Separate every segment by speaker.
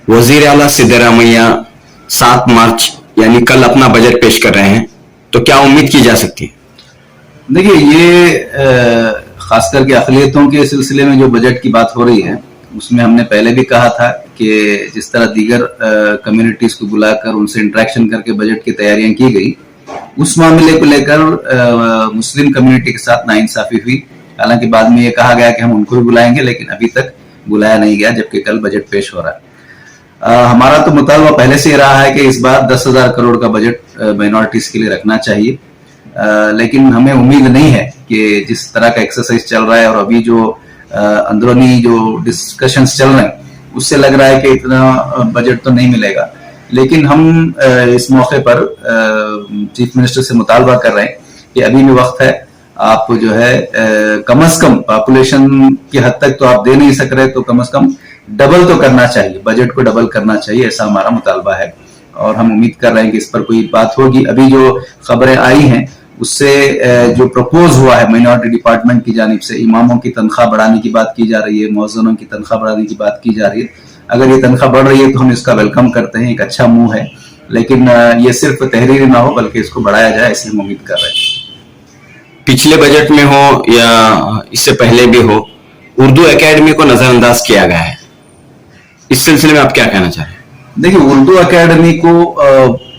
Speaker 1: वजीर आला सिद्धरामैया 7 मार्च यानी कल अपना बजट पेश कर रहे हैं, तो क्या उम्मीद की जा सकती है?
Speaker 2: देखिए, ये खास करके अक़लियतों के सिलसिले में जो बजट की बात हो रही है, उसमें हमने पहले भी कहा था कि जिस तरह दीगर कम्युनिटीज को बुलाकर उनसे इंटरेक्शन करके बजट की तैयारियां की गई, उस मामले को लेकर मुस्लिम कम्युनिटी के साथ नाइंसाफी हुई। हालांकि बाद में ये कहा गया कि हम उनको भी बुलाएंगे, लेकिन अभी तक बुलाया नहीं गया, जबकि कल बजट पेश हो रहा है। हमारा तो मुतालबा पहले से ही रहा है कि इस बार 10,000 करोड़ का बजट माइनॉरिटीज के लिए रखना चाहिए, लेकिन हमें उम्मीद नहीं है कि जिस तरह का एक्सरसाइज चल रहा है और अभी जो अंदरूनी जो डिस्कशंस चल रहे हैं, उससे लग रहा है कि इतना बजट तो नहीं मिलेगा। लेकिन हम इस मौके पर चीफ मिनिस्टर से मुतालबा कर रहे हैं कि अभी भी वक्त है, आप जो है कम से कम पॉपुलेशन की हद तक तो आप दे नहीं सक रहे, तो कम से कम डबल तो करना चाहिए, बजट को डबल करना चाहिए, ऐसा हमारा मुतालबा है। और हम उम्मीद कर रहे हैं कि इस पर कोई बात होगी। अभी जो खबरें आई हैं उससे जो प्रपोज हुआ है माइनॉरिटी डिपार्टमेंट की जानिब से, इमामों की तनख्वाह बढ़ाने की बात की जा रही है, मुअज्जिनों की तनख्वाह बढ़ाने की बात की जा रही है। अगर ये तनख्वाह बढ़ रही है तो हम इसका वेलकम करते हैं, एक अच्छा मूव है, लेकिन ये सिर्फ तहरीर ना हो बल्कि इसको बढ़ाया जाए, ऐसी हम उम्मीद कर रहे हैं।
Speaker 1: पिछले बजट में हो या इससे पहले भी हो, उर्दू एकेडमी को नजरअंदाज किया गया है, इस सिलसिले में आप क्या कहना चाह रहे हैं?
Speaker 2: देखिए, उर्दू एकेडमी को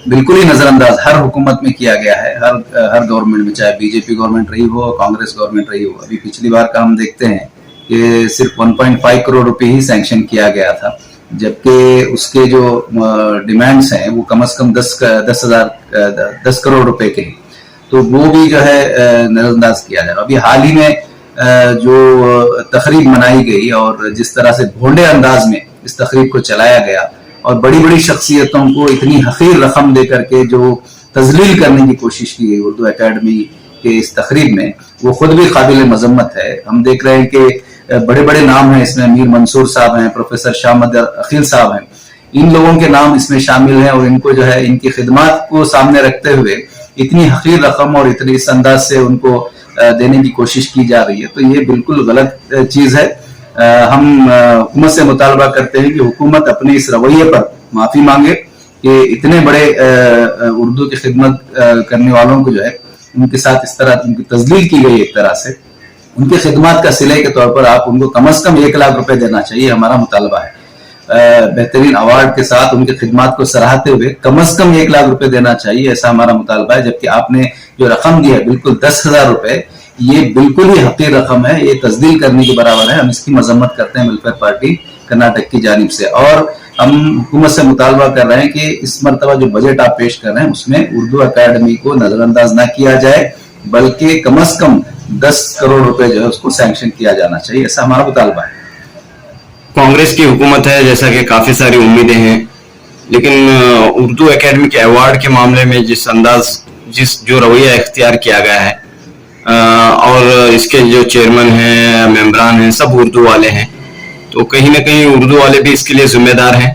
Speaker 2: बिल्कुल ही नजरअंदाज हर हुकूमत में किया गया है, हर गवर्नमेंट में, चाहे बीजेपी गवर्नमेंट रही हो, कांग्रेस गवर्नमेंट रही हो। अभी पिछली बार का हम देखते हैं कि सिर्फ 1.5 करोड़ रुपए ही सैंक्शन किया गया था, जबकि उसके जो डिमांड्स हैं वो कम से कम 10 करोड़ रुपए के हैं, तो वो भी जो है नजरअंदाज किया जाएगा। अभी हाल ही में जो तकरीब मनाई गई और जिस तरह से भोंडे अंदाज में इस तकरीब को चलाया गया और बड़ी बड़ी शख्सियतों को इतनी हकीर रकम दे करके जो तजलील करने की कोशिश की गई उर्दू एकेडमी के इस तकरीब में, वो खुद भी काबिल मजम्मत है। हम देख रहे हैं कि बड़े बड़े नाम हैं इसमें, मीर मंसूर साहब हैं, प्रोफेसर शाहमद अखिल साहब हैं, इन लोगों के नाम इसमें शामिल हैं और इनको जो है इनकी खिदमत को सामने रखते हुए इतनी हकीर रकम और इतने इस अंदाज से उनको देने की कोशिश की जा रही है, तो ये बिल्कुल गलत चीज है। हम हुकूमत से मुतालबा करते हैं कि हुकूमत अपने इस रवैये पर माफी मांगे कि इतने बड़े उर्दू की खिदमत करने वालों को जो है उनके साथ इस तरह उनकी तजलील की गई, एक तरह से उनकी खिदमत का सिले के तौर पर आप उनको कम से कम 1 लाख रुपए देना चाहिए, हमारा मुतालबा है। बेहतरीन अवार्ड के साथ उनकी खिदमत को सराहते हुए कम से कम 1 लाख रुपए देना चाहिए, ऐसा हमारा मुतालबा है। जबकि आपने जो रकम दी है बिल्कुल 10,000 रुपए, ये बिल्कुल ही हकीर रकम है, ये तस्दील करने के बराबर है। हम इसकी मजम्मत करते हैं वेलफेयर पार्टी कर्नाटक की जानिब से, और हम हुकूमत से मुतालबा कर रहे हैं कि इस मरतबा जो बजट आप पेश कर रहे हैं उसमें उर्दू अकेडमी को नजरअंदाज न किया जाए, बल्कि कम से कम 10 करोड़ रुपए जो है उसको सैंक्शन किया जाना चाहिए, ऐसा हमारा मुतालबा है।
Speaker 1: कांग्रेस की हुकूमत है, जैसा कि काफी सारी उम्मीदें हैं, लेकिन उर्दू एकेडमी के अवार्ड के मामले में जिस जो रवैया इख्तियार किया गया है और इसके जो चेयरमैन हैं, मेंबरान हैं, सब उर्दू वाले हैं, तो कहीं ना कहीं उर्दू वाले भी इसके लिए जिम्मेदार हैं।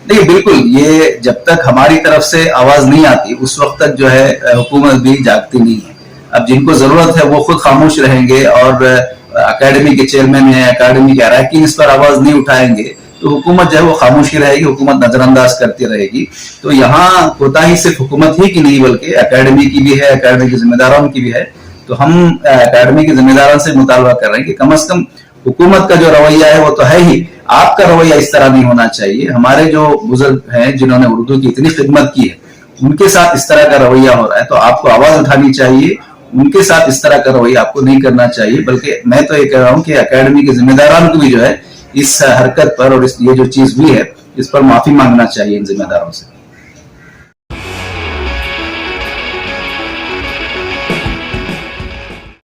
Speaker 2: देखिए, बिल्कुल, ये जब तक हमारी तरफ से आवाज नहीं आती उस वक्त तक जो है हुकूमत भी जागती नहीं है। अब जिनको जरूरत है वो खुद खामोश रहेंगे और अकेडमी के चेयरमैन है, अकेडमी के अरकान इस पर आवाज नहीं उठाएंगे, तो हुकूमत जो है वो खामोशी रहेगी, हुकूमत नजरअंदाज करती रहेगी। तो यहाँ कोताही सिर्फ हुकूमत ही की नहीं बल्कि अकेडमी की भी है, अकेडमी के जिम्मेदारों की भी है। तो हम अकेडमी के जिम्मेदारों से मुतालबा कर रहे हैं कि कम से कम हुकूमत का जो रवैया है वो तो है ही, आपका रवैया इस तरह नहीं होना चाहिए। हमारे जो बुजुर्ग हैं जिन्होंने उर्दू की इतनी खिदमत की है, उनके साथ इस तरह का रवैया हो रहा है, तो आपको आवाज उठानी चाहिए, उनके साथ इस तरह का रवैया आपको नहीं करना चाहिए। बल्कि मैं तो ये कह रहा हूँ कि अकेडमी के जिम्मेदारों को भी जो है इस हरकत पर और ये जो चीज हुई है इस पर माफी मांगना चाहिए इन जिम्मेदारों से।